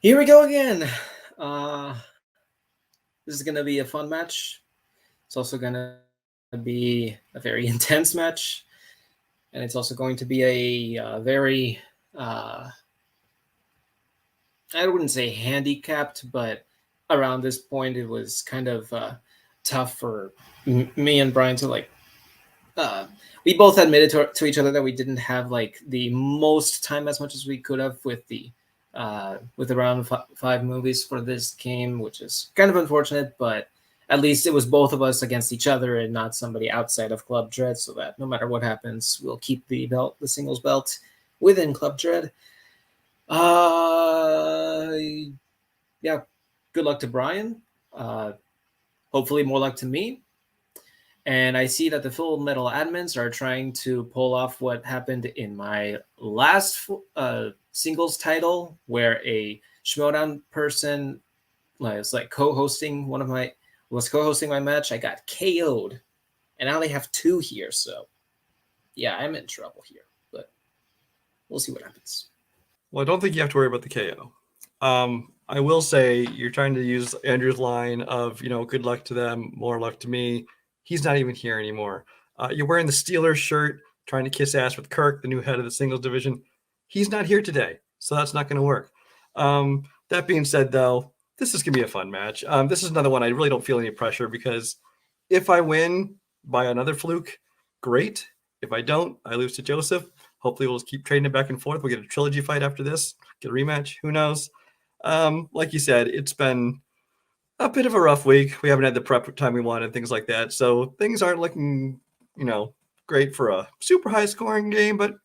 Here we go again. This is gonna be a fun match. It's also gonna be a very intense match, and it's also going to be a very I wouldn't say handicapped, but around this point it was kind of tough for me and Brian to like. We both admitted to each other that we didn't have like the most time as much as we could have with around five movies for this game, which is kind of unfortunate, but at least it was both of us against each other and not somebody outside of Club Dread, so that no matter what happens, we'll keep the singles belt within Club Dread. Uh, yeah, good luck to Brian. Hopefully, more luck to me. And I see that the Full Metal admins are trying to pull off what happened in my last singles title, where a Schmodown person was like co-hosting my match. I got KO'd, and I only have two here, so yeah, I'm in trouble here. But we'll see what happens. Well, I don't think you have to worry about the KO. I will say you're trying to use Andrew's line of, good luck to them, more luck to me. He's not even here anymore. You're wearing the Steelers shirt, trying to kiss ass with Kirk, the new head of the singles division. He's not here today, so that's not going to work. That being said, though, this is going to be a fun match. This is another one I really don't feel any pressure because if I win by another fluke, great. If I don't, I lose to Joseph. Hopefully we'll just keep trading it back and forth. We'll get a trilogy fight after this, get a rematch. Who knows? Like you said, it's been a bit of a rough week. We haven't had the prep time we wanted, things like that. So things aren't looking, great for a super high scoring game, but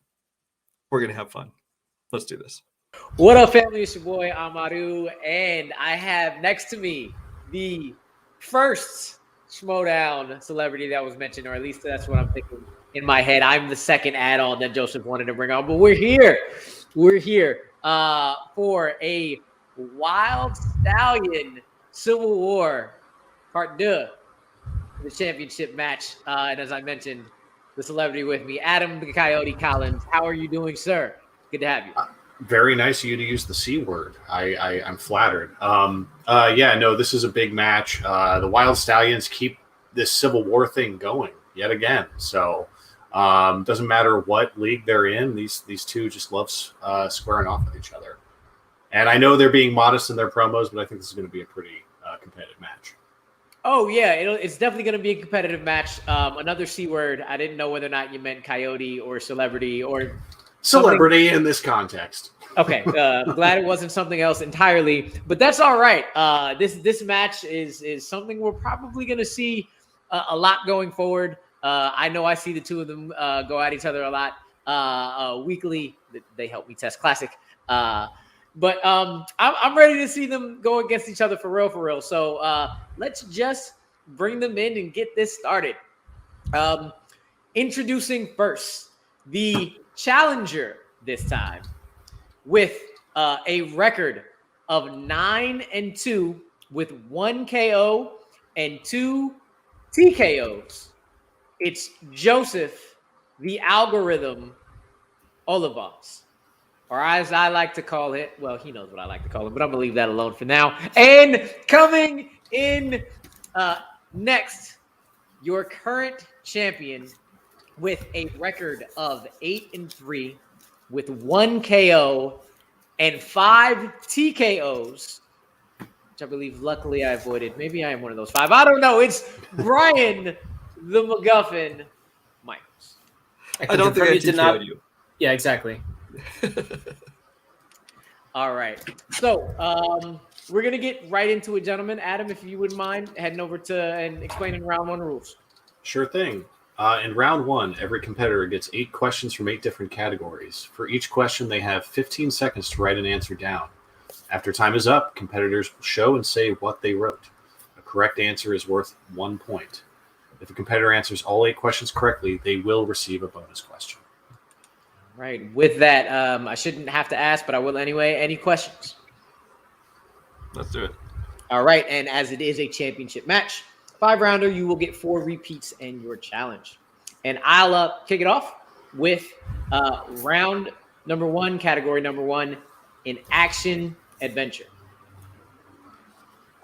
we're going to have fun. Let's do this. What up, family? It's your boy Amaru, and I have next to me the first Schmodown celebrity that was mentioned, or at least that's what I'm thinking in my head. I'm the second add-on that Joseph wanted to bring on, but we're here. We're here for a Wild Stallion Civil War Part 2, the championship match. And as I mentioned, the celebrity with me, Adam the Coyote Collins. How are you doing, sir? Good to have you. Very nice of you to use the C word. I'm flattered. No, this is a big match. The Wild Stallions keep this Civil War thing going yet again. So doesn't matter what league they're in. These two just love squaring off with each other. And I know they're being modest in their promos, but I think this is going to be a pretty competitive match. Oh, yeah, it's definitely going to be a competitive match. Another C word. I didn't know whether or not you meant coyote or celebrity or celebrity in this context. Okay, glad it wasn't something else entirely, but that's all right. This match is something we're probably going to see a lot going forward. I know I see the two of them go at each other a lot weekly. They help me test Classic. But I'm ready to see them go against each other for real. So let's just bring them in and get this started. Introducing first the challenger this time with a record of 9-2 with 1 KO and 2 TKOs. It's Joseph, the algorithm, Olivas. Or as I like to call it, well, he knows what I like to call him, but I'm going to leave that alone for now. And coming in next, your current champion with a record of 8-3 with 1 KO and 5 TKOs, which I believe luckily I avoided. Maybe I am one of those 5. I don't know. It's Brian the MacGuffin Michaels. I don't think I did not. You. Yeah, exactly. All right. So we're going to get right into it, gentlemen. Adam, if you wouldn't mind heading over to and explaining round 1 rules. Sure thing. In round 1, every competitor gets 8 questions from 8 different categories. For each question, they have 15 seconds to write an answer down. After time is up, competitors will show and say what they wrote. A correct answer is worth 1 point. If a competitor answers all 8 questions correctly, they will receive a bonus question. Right. With that, I shouldn't have to ask, but I will anyway. Any questions? Let's do it. All right. And as it is a championship match, 5-rounder, you will get 4 repeats in your challenge. And I'll kick it off with round number 1, category number 1, in action adventure.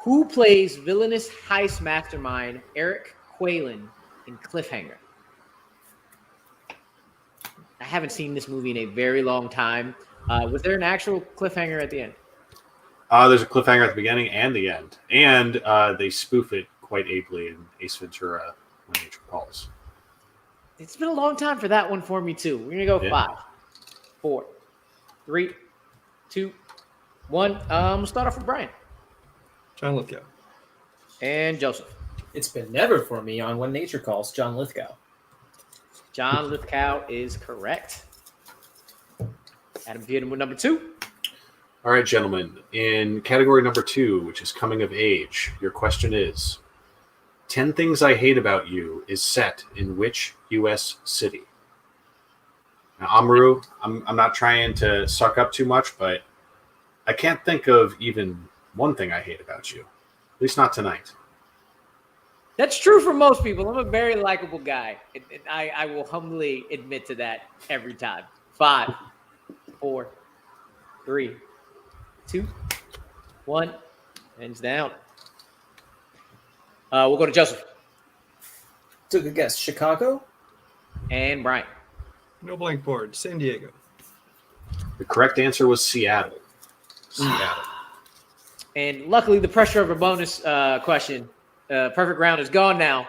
Who plays villainous heist mastermind Eric Quaylen in Cliffhanger? I haven't seen this movie in a very long time. Was there an actual cliffhanger at the end? There's a cliffhanger at the beginning and the end, and they spoof it quite ably in Ace Ventura: When Nature Calls. It's been a long time for that one for me too. We're gonna go 5, 4, 3, 2, 1. We'll start off with Brian John Lithgow. and Joseph. It's been never for me on When Nature Calls, John Lithgow. John Lithgow is correct. Adam Peterman with number 2. All right, gentlemen. In category number 2, which is coming of age, your question is: 10 Things I Hate About You is set in which U.S. city? Now, Amaru, I'm not trying to suck up too much, but I can't think of even one thing I hate about you. At least not tonight. That's true for most people. I'm a very likable guy. And I will humbly admit to that every time. 5, 4, 3, 2, 1. Hands down. We'll go to Joseph Took a guess. Chicago? and Brian. No blank board. San Diego. The correct answer was Seattle. Seattle. And luckily, the pressure of a bonus question, perfect round, is gone now.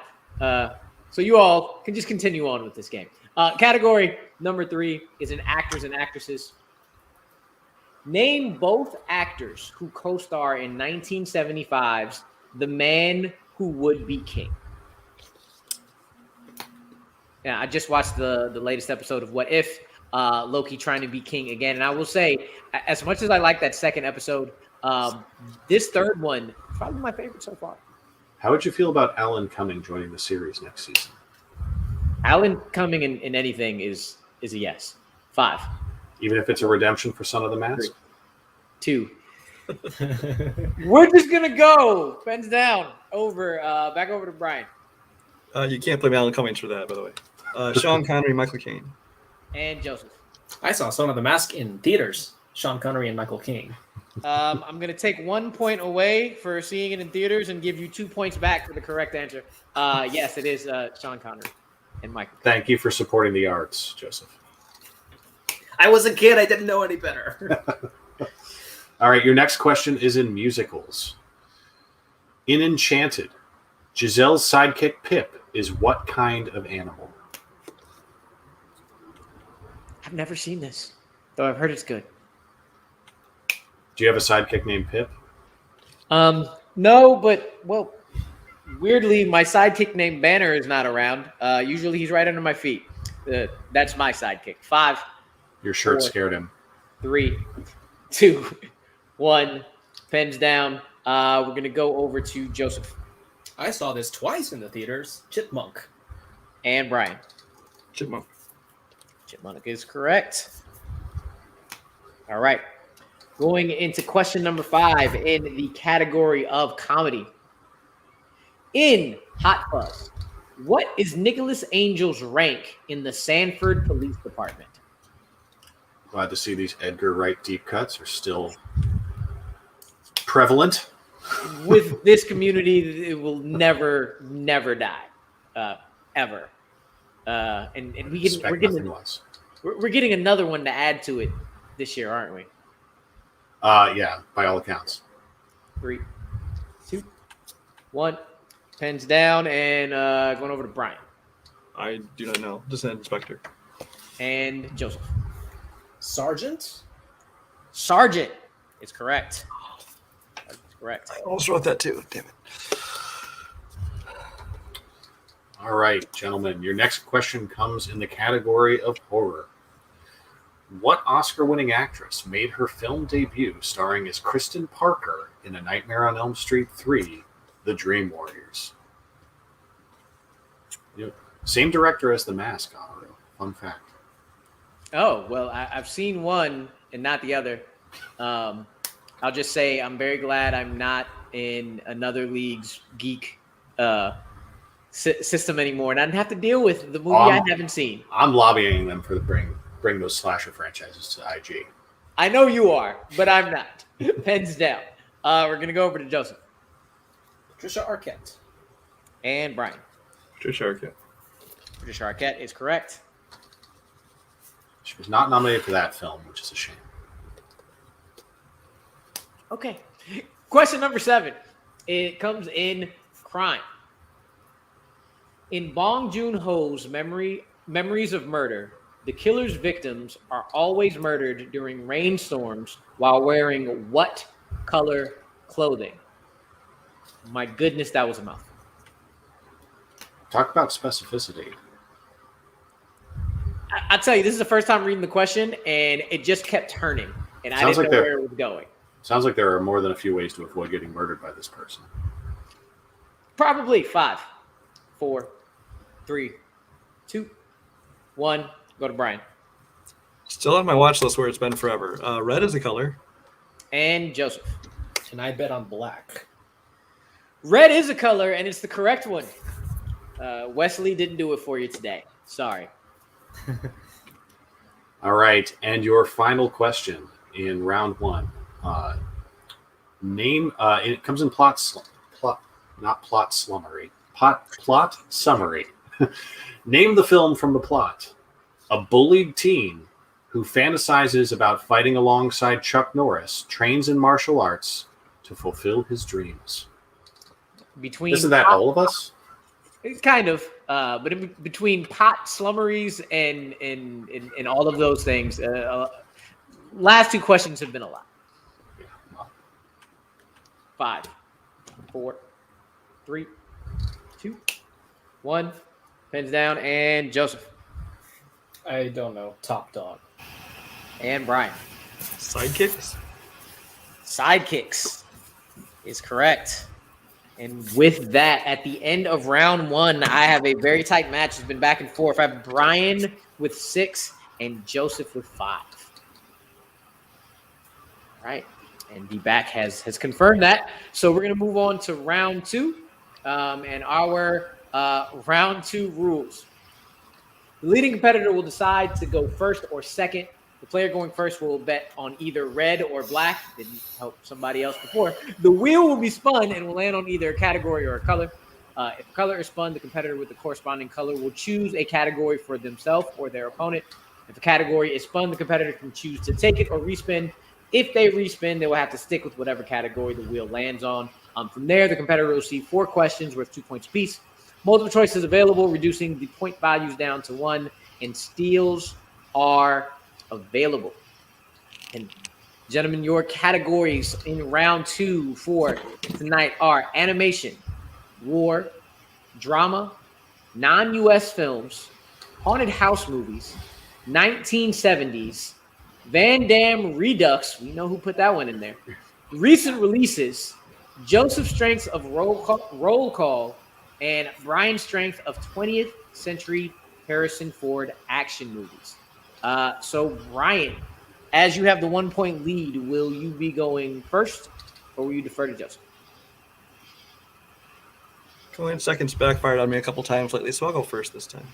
So you all can just continue on with this game. Category number 3 is in actors and actresses. Name both actors who co-star in 1975's The Man Who Would Be King. Yeah, I just watched the latest episode of What If, Loki trying to be king again. And I will say, as much as I like that second episode, this third one is probably my favorite so far. How would you feel about Alan Cumming joining the series next season? Alan Cumming in anything is a yes. 5, Even if it's a redemption for Son of the Mask? 2. We're just gonna go pens down over back over to Brian You can't blame Alan Cummings for that, by the way. Sean Connery, Michael Caine. and Joseph. I saw Son of the Mask in theaters. Sean Connery and Michael Caine. I'm gonna take 1 point away for seeing it in theaters and give you 2 points back for the correct answer. Yes, it is Sean Connery and Michael. Thank you for supporting the arts, Joseph. I was a kid. I didn't know any better. All right, your next question is in musicals. In Enchanted, Giselle's sidekick Pip is what kind of animal? I've never seen this, though I've heard it's good. Do you have a sidekick named Pip? No, but well, weirdly, my sidekick named Banner is not around. Usually he's right under my feet. That's my sidekick. 5, Your shirt 4, scared him. 3, 2, 1. Pens down. We're gonna go over to Joseph I saw this twice in the theaters. Chipmunk. and Brian. Chipmunk. Chipmunk is correct. All right. Going into question number 5 in the category of comedy. In Hot Fuzz, what is Nicholas Angel's rank in the Sanford Police Department? Glad to see these Edgar Wright deep cuts are still prevalent. With this community, it will never die, ever. And Expect we're getting nothing less. we're getting another one to add to it this year, aren't we? Yeah, by all accounts. 3, 2, 1. Pens down and going over to Brian I do not know. Just an inspector. and Joseph. Sergeant? Sergeant is correct. That's correct. I almost wrote that too. Damn it. All right, gentlemen, your next question comes in the category of horror. What Oscar-winning actress made her film debut starring as Kristen Parker in A Nightmare on Elm Street 3, The Dream Warriors? Yep. Same director as The Mask, Amaru. Fun fact. Oh, well, I've seen one and not the other. I'll just say I'm very glad I'm not in another league's geek system anymore, and I didn't have to deal with the movie I haven't seen. I'm lobbying them for the bring those slasher franchises to IG. I know you are, but I'm not. Pens down. We're going to go over to Joseph. Trisha Arquette. And Brian. Patricia Arquette. Patricia Arquette is correct. She was not nominated for that film, which is a shame. Okay. Question number 7. It comes in crime. In Bong Joon-ho's Memories of Murder, the killer's victims are always murdered during rainstorms while wearing what color clothing? My goodness, that was a mouthful. Talk about specificity. I tell you, this is the first time reading the question, and it just kept turning, and I didn't know where it was going. Sounds like there are more than a few ways to avoid getting murdered by this person. Probably 5, 4, 3, 2, 1. Go to Brian. Still on my watch list where it's been forever. Red is a color. And Joseph. And I bet on black. Red is a color, and it's the correct one. Wesley didn't do it for you today. Sorry. All right, and your final question in round 1. Name. It comes in plot summary. Plot summary. Name the film from the plot. A bullied teen who fantasizes about fighting alongside Chuck Norris trains in martial arts to fulfill his dreams. Isn't that all of us? Kind of, but between pot slummeries and all of those things, last 2 questions have been a lot. 5, 4, 3, 2, 1. Pens down, and Joseph. I don't know. Top Dog. And Brian. Sidekicks? Sidekicks is correct. And with that, at the end of round 1, I have a very tight match. It's been back and forth. I have Brian with 6 and Joseph with 5. All right. And D-Back has confirmed that. So we're going to move on to round 2. And our round 2 rules. The leading competitor will decide to go first or second. The player going first will bet on either red or black. Didn't help somebody else before. The wheel will be spun and will land on either a category or a color. If a color is spun, the competitor with the corresponding color will choose a category for themselves or their opponent. If a category is spun, the competitor can choose to take it or respin. If they respin, they will have to stick with whatever category the wheel lands on. From there, the competitor will receive 4 questions worth 2 points apiece. Multiple choices available, reducing the point values down to 1, and steals are available. And gentlemen, your categories in round 2 for tonight are animation, war, drama, non-US films, haunted house movies, 1970s, Van Damme Redux, we know who put that one in there, recent releases, Joseph's strengths of roll call, and Brian's strength of 20th century Harrison Ford action movies. So, Brian, as you have the 1-point lead, will you be going first, or will you defer to Joseph? Going second's backfired on me a couple times lately, so I'll go first this time.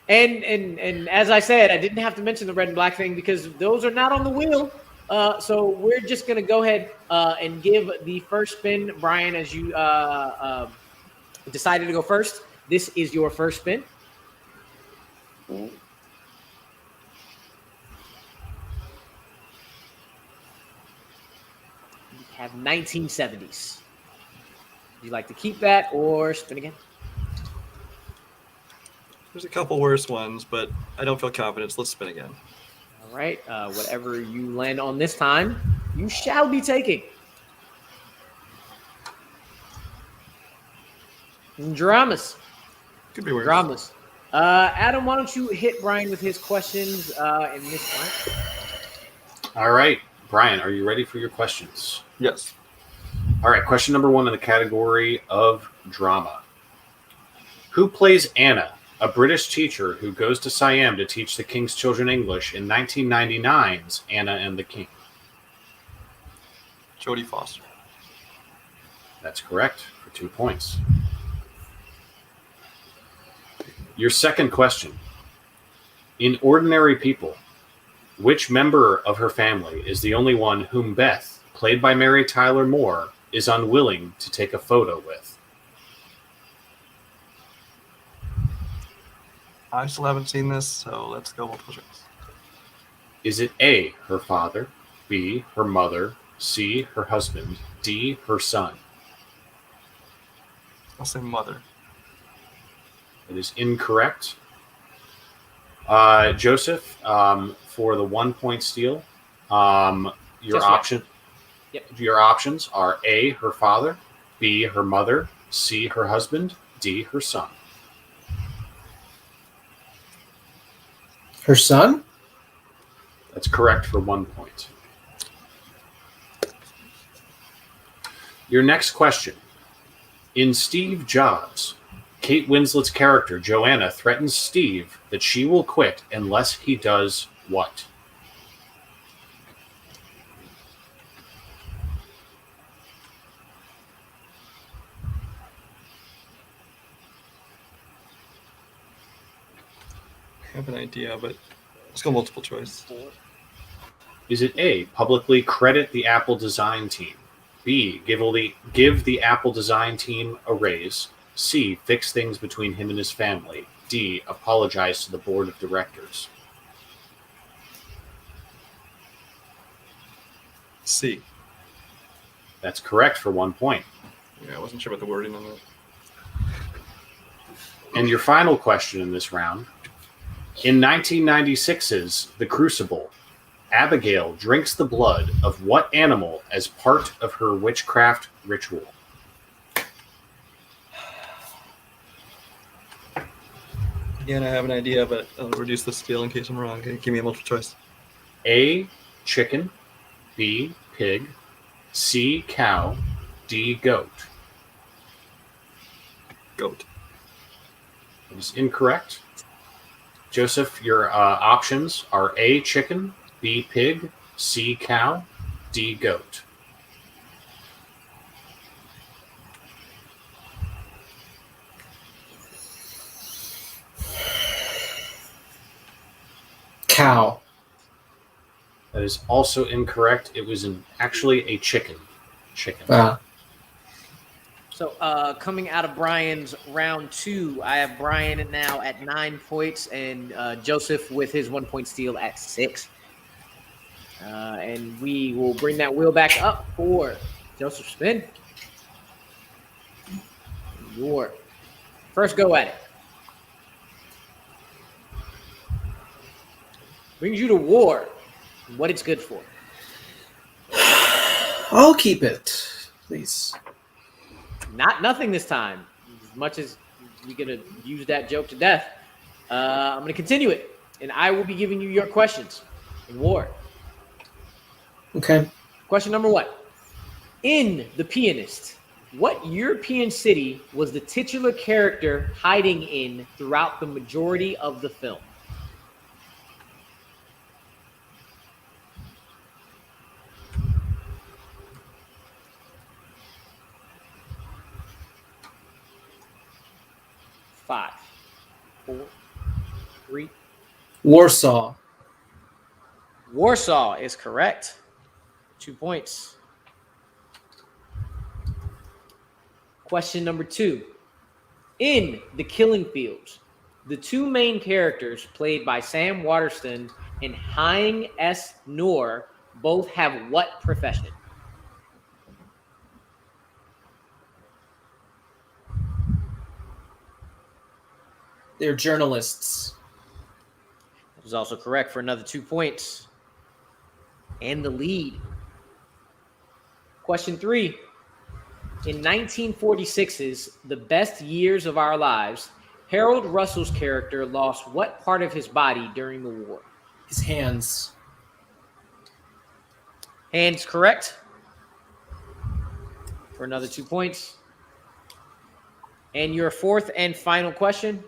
And as I said, I didn't have to mention the red and black thing because those are not on the wheel. So we're just going to go ahead and give the first spin, Brian, as you decided to go first. This is your first spin. You have 1970s. Would you like to keep that or spin again? There's a couple worse ones, but I don't feel confident, so let's spin again. All right. Whatever you land on this time, you shall be taking. Dramas. Could be worse. Dramas. Adam, why don't you hit Brian with his questions in this one? All right, Brian, are you ready for your questions? Yes. All right, question number 1 in the category of drama. Who plays Anna, a British teacher who goes to Siam to teach the King's children English in 1999's Anna and the King? Jodie Foster. That's correct for 2 points. Your second question. In Ordinary People, which member of her family is the only one whom Beth, played by Mary Tyler Moore, is unwilling to take a photo with? I still haven't seen this, so let's go multiple choice. Is it A, her father, B, her mother, C, her husband, D, her son? I'll say mother. It is incorrect. Joseph, for the 1 point steal, your Just option. Yep. Your options are A, her father, B, her mother, C, her husband, D, her son. Her son? That's correct for 1 point. Your next question. In Steve Jobs, Kate Winslet's character, Joanna, threatens Steve that she will quit unless he does what? I have an idea, but let's go multiple choice. Is it A, publicly credit the Apple design team? B, give the Apple design team a raise? C, fix things between him and his family? D, apologize to the board of directors? C. That's correct for 1 point. Yeah, I wasn't sure about the wording on that. And your final question in this round. In 1996's The Crucible, Abigail drinks the blood of what animal as part of her witchcraft ritual? Again, I have an idea, but I'll reduce the scale in case I'm wrong. Okay, give me a multiple choice. A, chicken, B, pig, C, cow, D, goat. Goat. That is incorrect. Joseph, your options are A, chicken, B, pig, C, cow, D, goat. Cow. That is also incorrect. It was actually a chicken. Chicken. Ah. So coming out of Brian's round 2, I have Brian now at 9 points and Joseph with his 1 point steal at 6. And we will bring that wheel back up for Joseph Spin. Your first go at it. Brings you to war. What it's good for. I'll keep it, please. Nothing this time. As much as we're gonna use that joke to death, I'm gonna continue it, and I will be giving you your questions in war. Okay. Question number 1: in The Pianist, what European city was the titular character hiding in throughout the majority of the film? Five, 4, 3. Warsaw. Warsaw is correct. 2 points. Question number 2. In The Killing Fields, the two main characters played by Sam Waterston and Hein S. Noor both have what profession? They're journalists. That is also correct for another 2 points. And the lead. Question 3. In 1946's The Best Years of Our Lives, Harold Russell's character lost what part of his body during the war? His hands. Hands correct. For another 2 points. And your fourth and final question.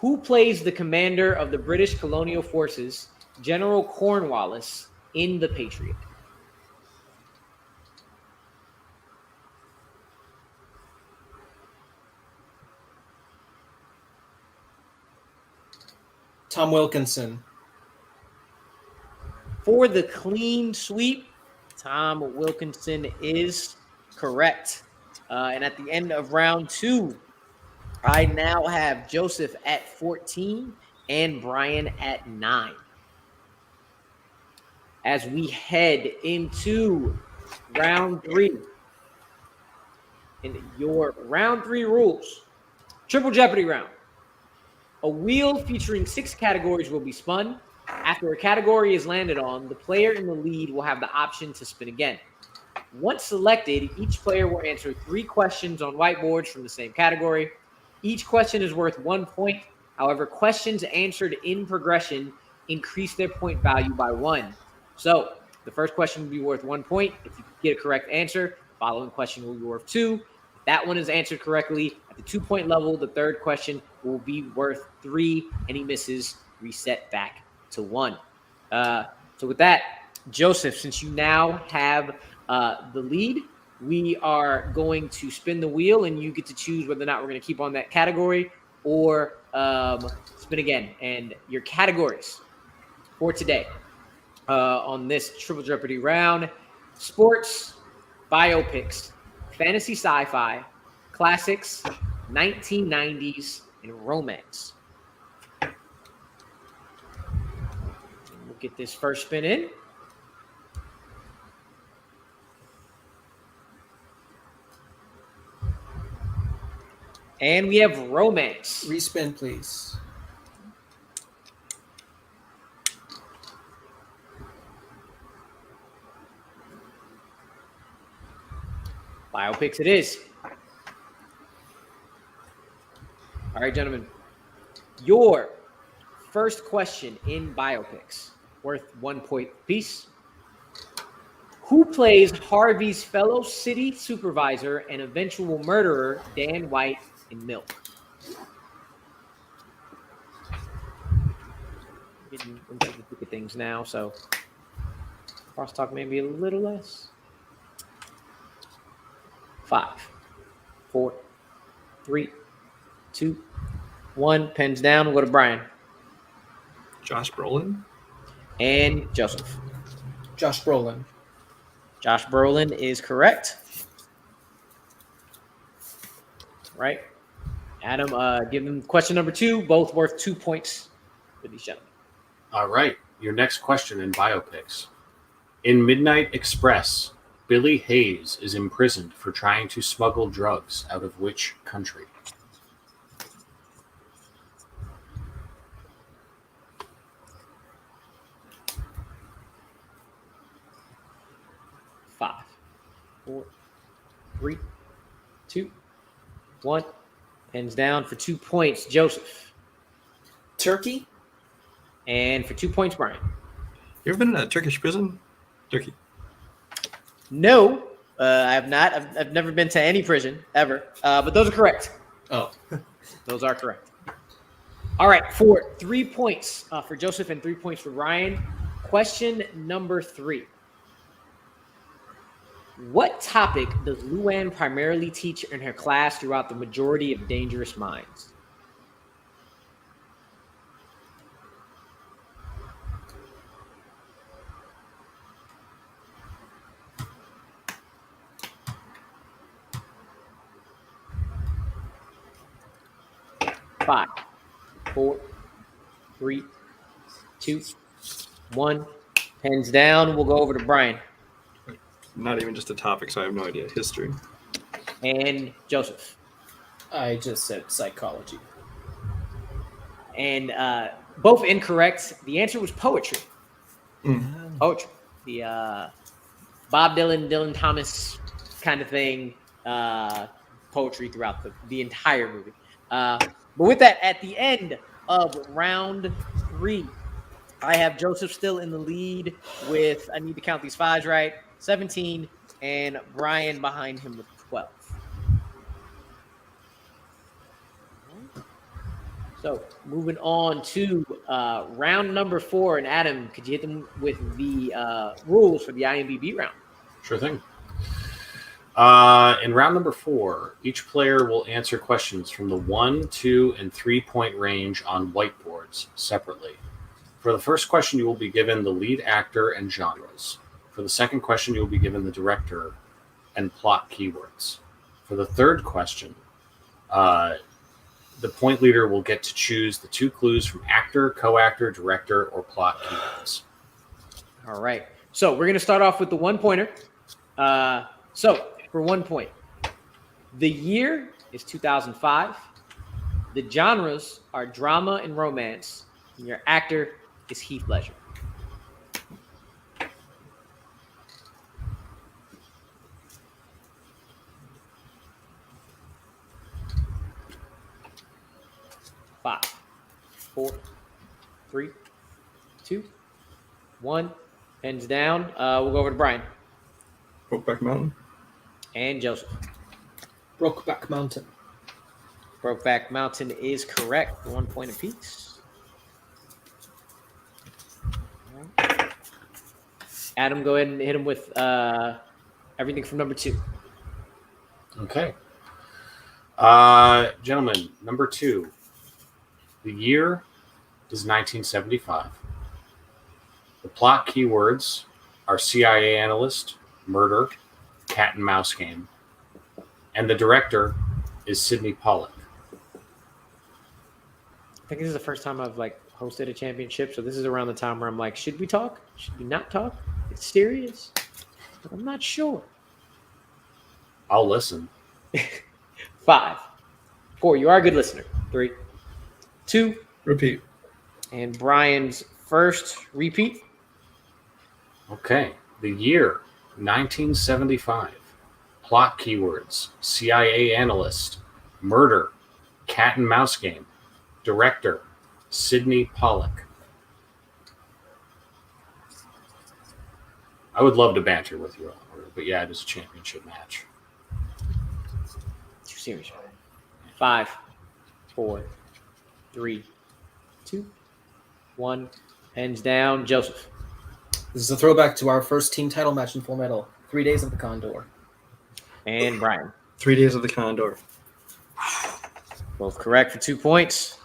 Who plays the commander of the British colonial forces, General Cornwallis, in The Patriot? Tom Wilkinson. For the clean sweep, Tom Wilkinson is correct. And at the end of round 2, I now have Joseph at 14 and Brian at 9. As we head into round 3. In your round 3 rules, Triple Jeopardy round. A wheel featuring 6 categories will be spun. After a category is landed on, the player in the lead will have the option to spin again. Once selected, each player will answer 3 questions on whiteboards from the same category. Each question is worth 1 point. However, questions answered in progression increase their point value by 1. So the first question will be worth 1 point. If you get a correct answer, the following question will be worth 2. If that one is answered correctly at the 2-point level, the third question will be worth 3. Any misses, reset back to 1. So with that, Joseph, since you now have the lead, we are going to spin the wheel, and you get to choose whether or not we're going to keep on that category or spin again. And your categories for today on this Triple Jeopardy round: sports, biopics, fantasy sci-fi, classics, 1990s, and romance. We'll get this first spin in. And we have romance. Respin, please. Biopics it is. All right, gentlemen. Your first question in biopics, worth 1 point apiece. Who plays Harvey's fellow city supervisor and eventual murderer, Dan White, in Milk? Getting into the thick of things now, so crosstalk maybe a little less. 5, 4, 3, 2, 1. Pens down. We'll go to Brian. Josh Brolin. And Joseph. Josh Brolin. Josh Brolin is correct. Right. Adam, give them question number 2, both worth 2 points for these gentlemen. All right. Your next question in biopics. In Midnight Express, Billy Hayes is imprisoned for trying to smuggle drugs out of which country? Five, 4, 3, 2, 1. Pens down for 2 points, Joseph. Turkey? And for 2 points, Brian. You ever been in a Turkish prison? Turkey. No, I have not. I've never been to any prison ever, but those are correct. Oh. Those are correct. All right, for 3 points for Joseph and 3 points for Ryan. Question number 3. What topic does Luann primarily teach in her class throughout the majority of Dangerous Minds? Five, 4, 3, 2, 1. Pens down. We'll go over to Brian. Not even just a topic, so I have no idea. History. And Joseph. I just said psychology. And both incorrect. The answer was poetry. Poetry. The Bob Dylan, Dylan Thomas kind of thing. Poetry throughout the entire movie. But with that, at the end of round 3, I have Joseph still in the lead with, I need to count these 5s right, 17, and Brian behind him with 12. So moving on to round number 4, and Adam, could you hit them with the rules for the IMDb round? Sure thing. In round number 4, each player will answer questions from the 1, 2, and 3 point range on whiteboards separately. For the first question, you will be given the lead actor and genres. For the second question, you will be given the director and plot keywords. For the third question, the point leader will get to choose the 2 clues from actor, co-actor, director, or plot keywords. All right. So we're going to start off with the 1 pointer. So for 1 point, the year is 2005. The genres are drama and romance. And your actor is Heath Ledger. Five, 4, 3, 2, 1. Pens down. We'll go over to Brian Brokeback Mountain. and Joseph. Brokeback Mountain. Brokeback Mountain is correct. 1 point apiece. Adam, go ahead and hit him with everything from number 2. Okay. Gentlemen, number 2. The year is 1975. The plot keywords are CIA analyst, murder, cat and mouse game, and the director is Sidney Pollack. I think this is the first time I've hosted a championship, so this is around the time where I'm like, should we talk? Should we not talk? It's serious, but I'm not sure. I'll listen. 5, 4. You are a good listener. 3, 2, Repeat. and Brian's first repeat. Okay. The year 1975. Plot keywords: CIA analyst, murder, cat and mouse game, director Sidney Pollack. I would love to banter with you all, but yeah, it is a championship match. Too serious. 5, 4, 3, 2, 1. Hands down, Joseph. This is a throwback to our first team title match in Full Metal, 3 Days of the Condor. And Brian. 3 Days of the Condor. Both correct for 2 points.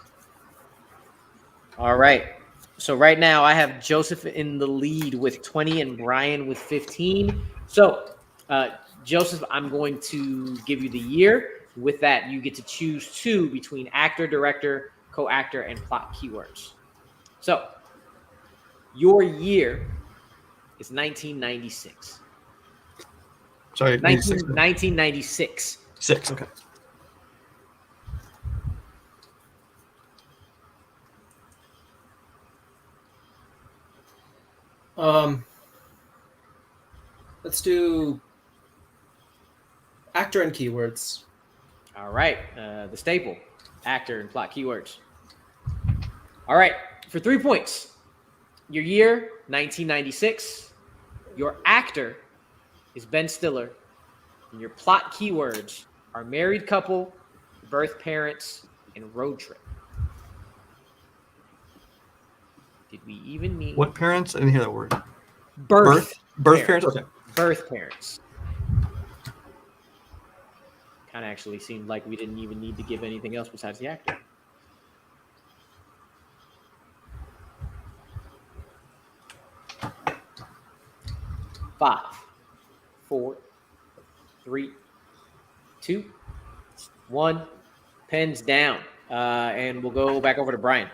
All right. So right now I have Joseph in the lead with 20 and Brian with 15. So, Joseph, I'm going to give you the year. With that, you get to choose 2 between actor, director, co-actor, and plot keywords. So, your year is 1996. Sorry, 1996. 6. Okay. Let's do actor and keywords. All right. The staple, actor and plot keywords. All right. For 3 points, your year, 1996. Your actor is Ben Stiller. And your plot keywords are married couple, birth parents, and road trip. Did we even need What parents? I didn't hear that word. birth Parents? Okay. birth parents? Kind of actually seemed like we didn't even need to give anything else besides the actor. Five, 4, 3, 2, 1. Pens down. And we'll go back over to Brian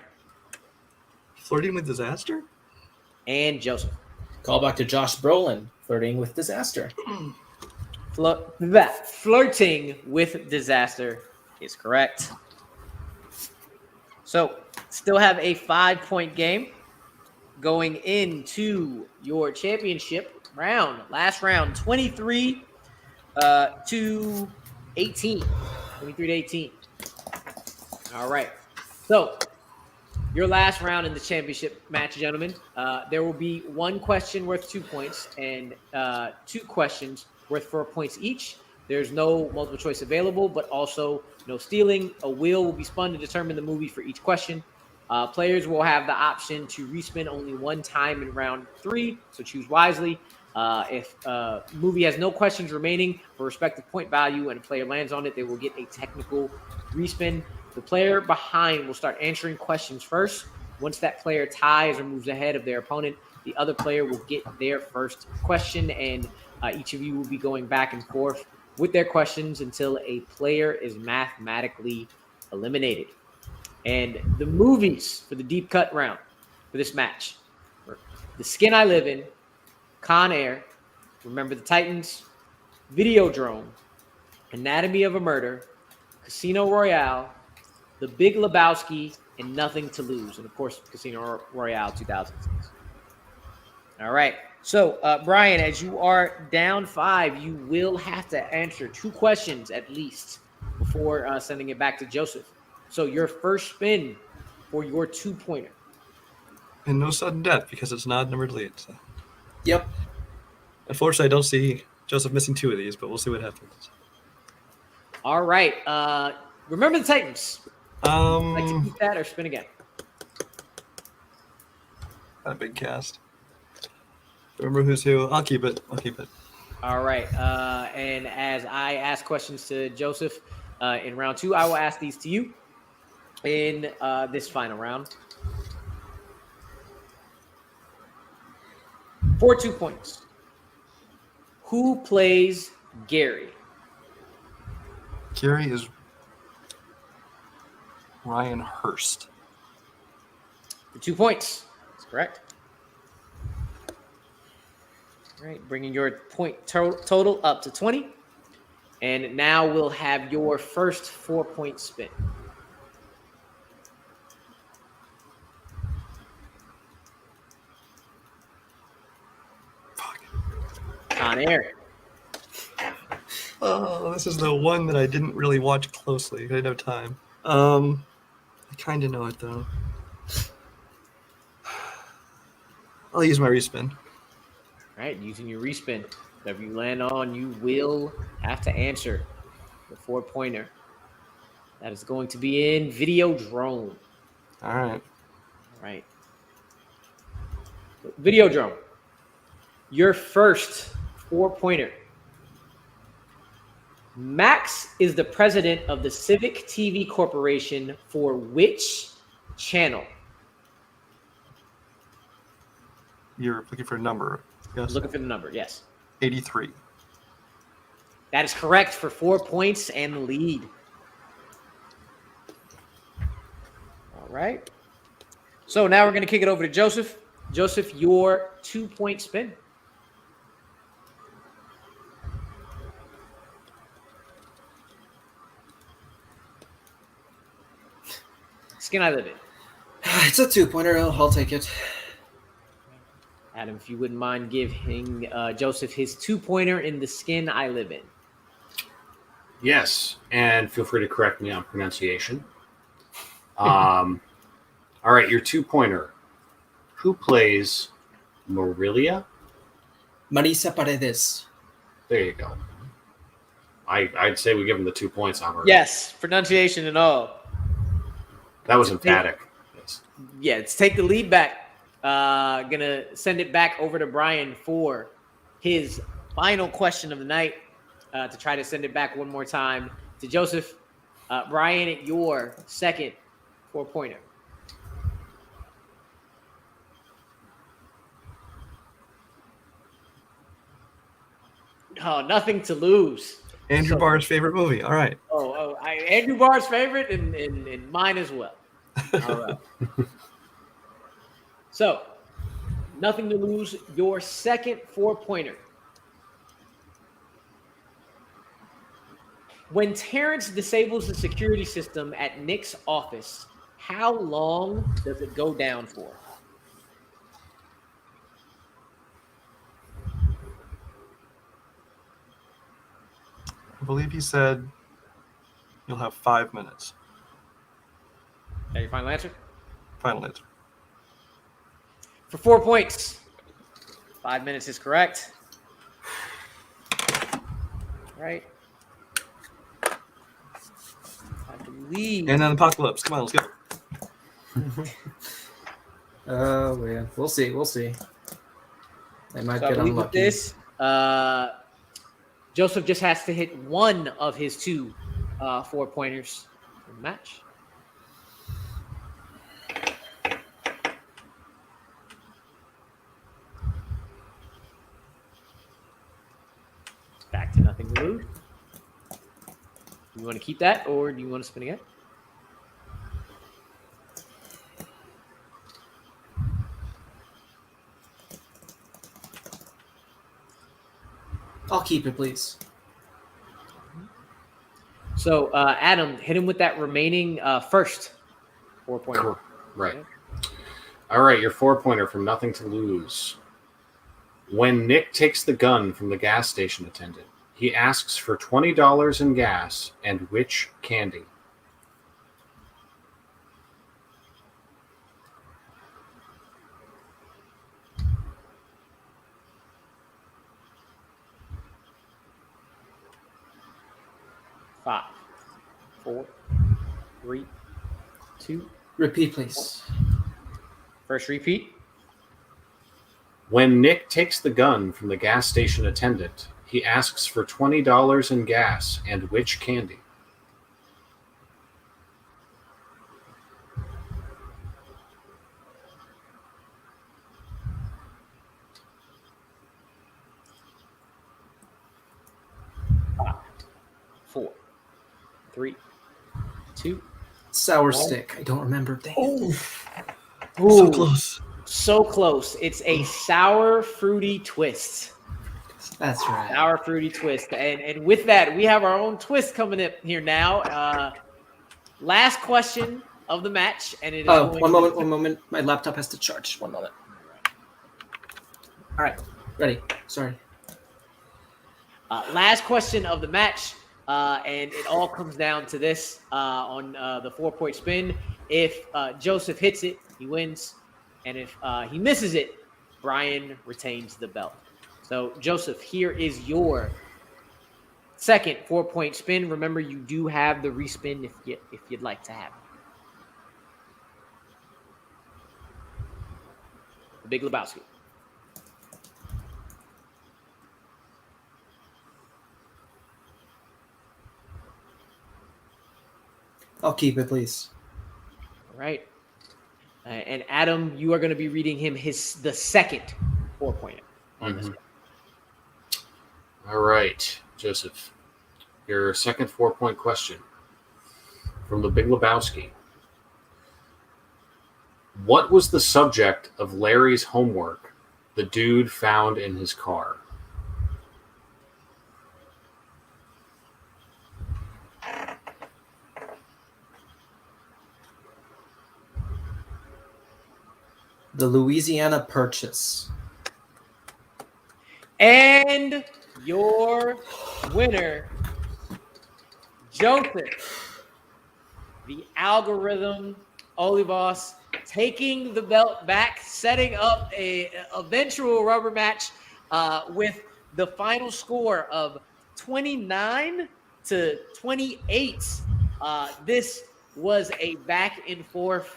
Flirting with disaster? and Joseph. Call back to Josh Brolin, flirting with disaster. Flirting with disaster is correct. So, still have a 5-point game going into your championship round. Last round, 23 to 18. 23 to 18. All right. So, your last round in the championship match, gentlemen, there will be 1 question worth 2 points and 2 questions worth 4 points each. There's no multiple choice available, but also no stealing. A wheel will be spun to determine the movie for each question. Players will have the option to respin only 1 time in round 3, so choose wisely. If a movie has no questions remaining for respective point value and a player lands on it, they will get a technical respin. The player behind will start answering questions first. Once that player ties or moves ahead of their opponent, the other player will get their first question, and each of you will be going back and forth with their questions until a player is mathematically eliminated. And the movies for the deep cut round for this match were The Skin I Live In, Con Air, Remember the Titans, Videodrome, Anatomy of a Murder, Casino Royale, The Big Lebowski, and Nothing to Lose. And of course, Casino Royale 2006. All right. So, Brian, as you are down 5, you will have to answer 2 questions at least before sending it back to Joseph. So, your first spin for your 2-pointer. And no sudden death because it's not numbered lead. So. Yep. Unfortunately, I don't see Joseph missing 2 of these, but we'll see what happens. All right. Remember the Titans. Like to keep that or spin again? A big cast. Remember who's who? I'll keep it. All right. And as I ask questions to Joseph in round 2, I will ask these to you in this final round. For 2 points. Who plays Gary? Gary is Ryan Hurst. For 2 points. That's correct. All right, bringing your point total up to 20. And now we'll have your first 4-point spin. Fuck. On air. Oh, this is the one that I didn't really watch closely. I didn't have time. I kind of know it, though. I'll use my respin. All right, using your respin. Whatever you land on, you will have to answer the 4-pointer. That is going to be in Videodrome. All right. All right. Videodrome. Your first 4-pointer. Max is the president of the Civic TV Corporation for which channel? You're looking for a number. Yes. Looking for the number, yes. 83. That is correct for 4 points and the lead. All right. So now we're going to kick it over to Joseph. Joseph, your 2-point spin. Skin I Live In. It's a 2-pointer. I'll take it. Adam, if you wouldn't mind giving Joseph his 2-pointer in The Skin I Live In. Yes, and feel free to correct me on pronunciation. All right, your 2-pointer. Who plays Marilia? Marisa Paredes. There you go. I'd say we give him the 2 points on her. Yes, pronunciation and all. That was emphatic. Yes. Yeah, let's take the lead back. Gonna send it back over to Brian for his final question of the night to try to send it back one more time to Joseph. Brian, your second 4-pointer. Oh, Nothing to Lose. Andrew Barr's favorite movie. All right. Andrew Barr's favorite and mine as well. All right. So, Nothing to Lose, your second 4-pointer. When Terrence disables the security system at Nick's office, how long does it go down for? I believe he said you'll have 5 minutes. That your final answer? Final answer. For 4 points. 5 minutes is correct. All right. I believe. And then Apocalypse. Come on, let's go. Oh man, we'll see. I might So I get believe with unlucky. this, Joseph just has to hit one of his 2 4-pointers in the match. Back to Nothing to Lose. Do you want to keep that or do you want to spin again? I'll keep it, please. So, Adam, hit him with that remaining first 4-pointer. Right. Yeah. All right, your 4-pointer from Nothing to Lose. When Nick takes the gun from the gas station attendant, he asks for $20 in gas and which candy? Five, 4, 3, 2. Repeat, please. First repeat. When Nick takes the gun from the gas station attendant, he asks for $20 in gas and which candy? Five, 4, 3, 2. Sour One. stick. I don't remember. Dang it. So close. So close. It's a sour fruity twist. That's right. Sour fruity twist. And with that, we have our own twist coming up here now. Last question of the match, and it is Oh, going one moment. My laptop has to charge. 1 moment. All right, ready. Sorry. Last question of the match, and it all comes down to this on the 4-point spin. If Joseph hits it, he wins, and if he misses it, Brian retains the belt. So, Joseph, here is your second 4-point spin. Remember, you do have the respin if you'd like to have it. The Big Lebowski. I'll keep it, please. All right. And Adam, you are going to be reading him the second 4-pointer on this one. All right, Joseph. Your second 4-point question from The Big Lebowski. What was the subject of Larry's homework the dude found in his car? The Louisiana Purchase. And your winner, Joseph, the algorithm, Olivas, taking the belt back, setting up a eventual rubber match with the final score of 29-28. This was a back and forth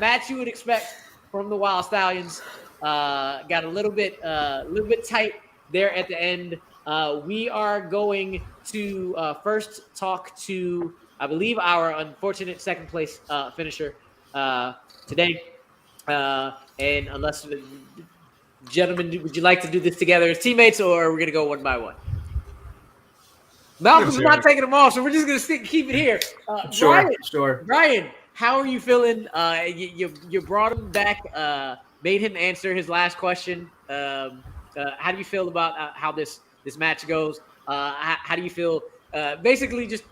match you would expect from the Wild Stallions. Got a little bit tight there at the end. We are going to first talk to, I believe, our unfortunate second place finisher today. And unless, gentlemen, would you like to do this together as teammates, or are we going to go one by one? Malcolm's not taking them off, so we're just going to keep it here. Sure. Brian, how are you feeling? You brought him back, made him answer his last question. How do you feel about how this match goes? How do you feel? Basically, just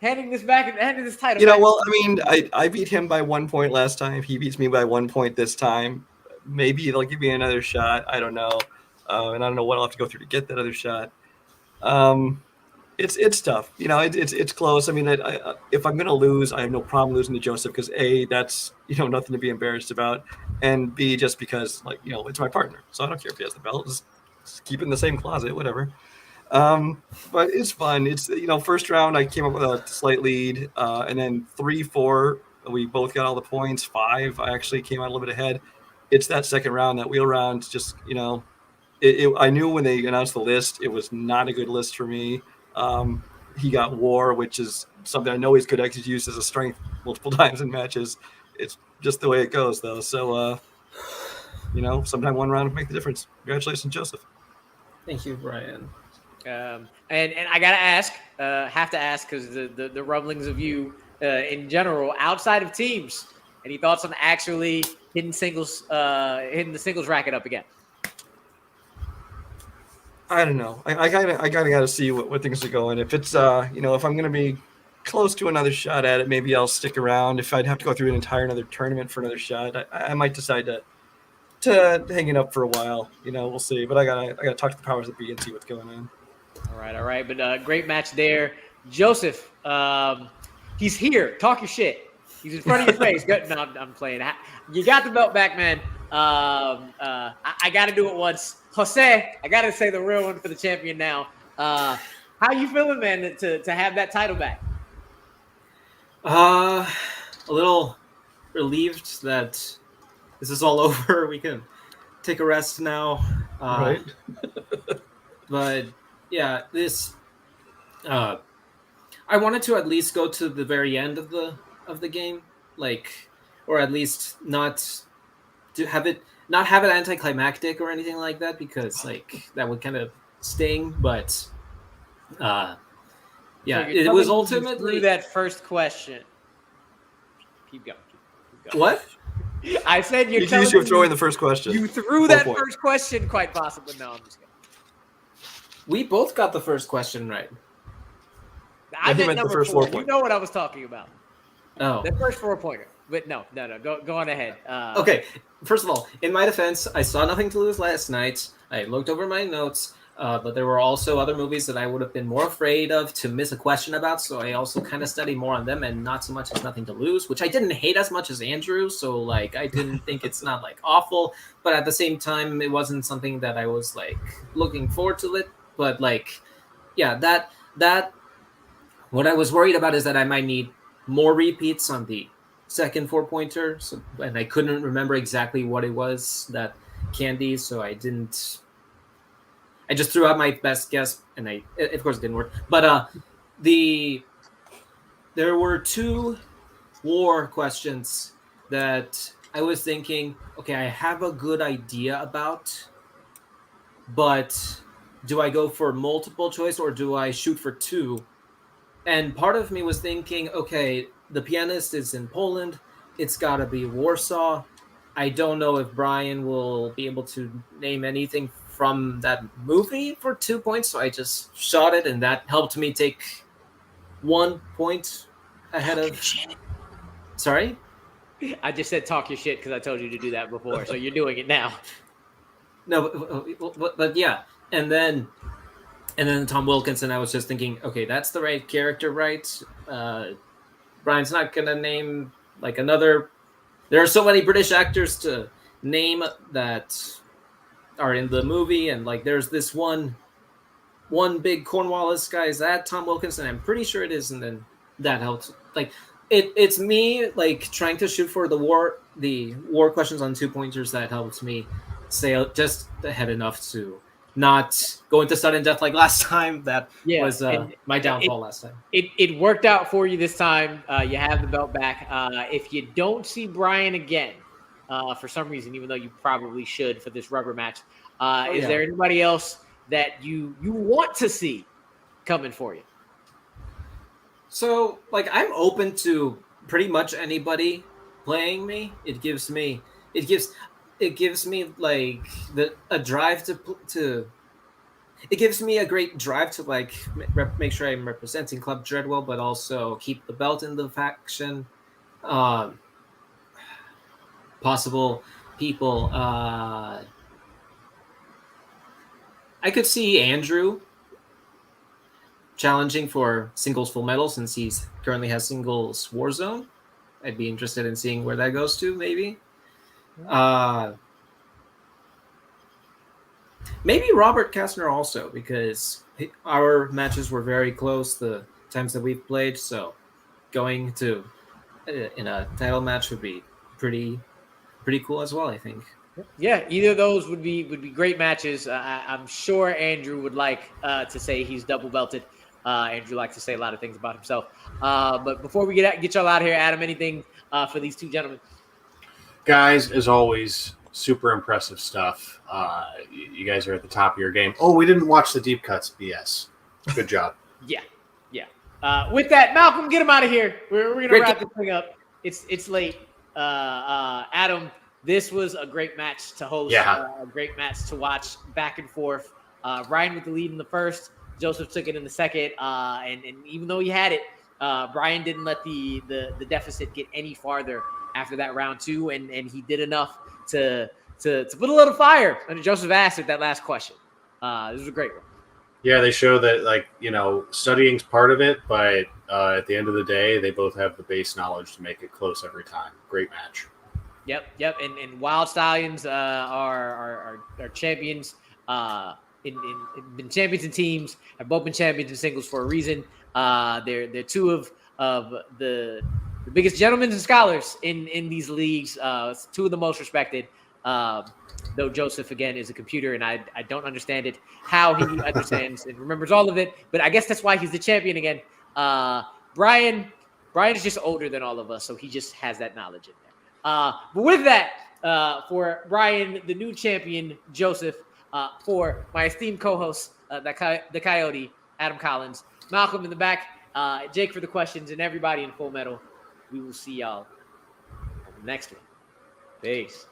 handing this back and handing this title. Well, I mean, I beat him by 1 point last time. He beats me by 1 point this time. Maybe they'll give me another shot. I don't know, and I don't know what I'll have to go through to get that other shot. It's tough. It's close. I mean, if I'm going to lose, I have no problem losing to Joseph because A, that's, nothing to be embarrassed about. And B, just because, it's my partner. So I don't care if he has the belt. Just keep it in the same closet, whatever. But it's fun. It's, first round, I came up with a slight lead. And then 3-4, we both got all the points. 5, I actually came out a little bit ahead. It's that second round, that wheel round, just, I knew when they announced the list, it was not a good list for me. He got war, which is something I know he's good at. He's used as a strength multiple times in matches. It's just the way it goes, though. So, sometime one round will make the difference. Congratulations, Joseph. Thank you, Brian. And I gotta ask, have to ask, because the rumblings of you in general outside of teams. Any thoughts on actually hitting the singles racket up again? I don't know. I kind of got to see what things are going. If it's if I'm gonna be close to another shot at it, maybe I'll stick around. If I'd have to go through an entire another tournament for another shot, I might decide to hang it up for a while. We'll see. But I gotta talk to the powers that be and see what's going on. All right. But great match there, Joseph. He's here. Talk your shit. He's in front of your face. Good. No, I'm playing. You got the belt back, man. I got to do it once. Jose, I got to say the real one for the champion now. How you feeling, man, to have that title back? A little relieved that this is all over. We can take a rest now. Right. But yeah, this. I wanted to at least go to the very end of the game, or at least not have it anticlimactic or anything like that, because that would kind of sting. But yeah, So it was ultimately through that first question. Keep going. What? I said You were throwing the first question. You threw that first question, quite possibly. No, I'm just kidding. We both got the first question right. I meant the number first 4. 4 point. You know what I was talking about. Oh. The first 4-pointer. But no. Go on ahead. Okay. First of all, in my defense, I saw Nothing to Lose last night. I looked over my notes, but there were also other movies that I would have been more afraid of to miss a question about, so I also kind of studied more on them, and not so much as Nothing to Lose, which I didn't hate as much as Andrew, so I didn't think it's not awful, but at the same time, it wasn't something that I was looking forward to it. But yeah, that what I was worried about is that I might need more repeats on the second 4-pointer, and I couldn't remember exactly what it was that Candy, so I just threw out my best guess, and of course it didn't work. But there were 2 war questions that I was thinking, okay, I have a good idea about, but do I go for multiple choice or do I shoot for 2? And part of me was thinking, okay, the pianist is in Poland. It's got to be Warsaw. I don't know if Brian will be able to name anything from that movie for 2 points, so I just shot it, and that helped me take 1 point ahead of... Sorry? I just said talk your shit because I told you to do that before, so you're doing it now. No, but yeah. And then Tom Wilkinson, I was just thinking, okay, that's the right character, right? Brian's not going to name another... There are so many British actors to name that are in the movie, and there's this one big Cornwallis guy. Is that Tom Wilkinson? I'm pretty sure it is, and then that helps. It's me trying to shoot for the war questions on 2-pointers that helps me stay just ahead enough to not go into sudden death like last time. That was my downfall last time. It worked out for you this time. You have the belt back. If you don't see Brian again, for some reason, even though you probably should for this rubber match, is there anybody else that you want to see coming for you? So, I'm open to pretty much anybody playing me. It gives me a drive to. It gives me a great drive to make sure I'm representing Club Dreadwell, but also keep the belt in the faction. Possible people. I could see Andrew challenging for singles full metal since he currently has singles Warzone. I'd be interested in seeing where that goes to, maybe. Maybe Robert Kastner also, because our matches were very close the times that we've played, so going to in a title match would be pretty cool as well, I think. Yeah, either of those would be great matches. I'm sure Andrew would like to say he's double belted. Andrew likes to say a lot of things about himself. But before we get y'all out of here, Adam, anything for these 2 gentlemen? Guys, as always, super impressive stuff. You guys are at the top of your game. Oh, we didn't watch the deep cuts. BS. Good job. Yeah. With that, Malcolm, get him out of here. We're gonna wrap this thing up. It's late. Adam, this was a great match to host. Yeah. A great match to watch back and forth. Brian with the lead in the first. Joseph took it in the second. And even though he had it, Brian didn't let the deficit get any farther after that round 2. And he did enough to put a little fire under Joseph ass at that last question. This was a great one. Yeah, they show that, like, studying's part of it, but at the end of the day, they both have the base knowledge to make it close every time. Great match. Yep. And Wild Stallions are champions. Been champions in teams. Have both been champions in singles for a reason. They're two of the biggest gentlemen and scholars in these leagues. Two of the most respected. Though Joseph, again, is a computer, and I don't understand it, how he understands and remembers all of it. But I guess that's why he's the champion again. Brian is just older than all of us, so he just has that knowledge in there. But with that, for Brian, the new champion, Joseph, for my esteemed co-host, the Coyote, Adam Collins, Malcolm in the back, Jake for the questions, and everybody in Full Metal, we will see y'all on the next one. Peace.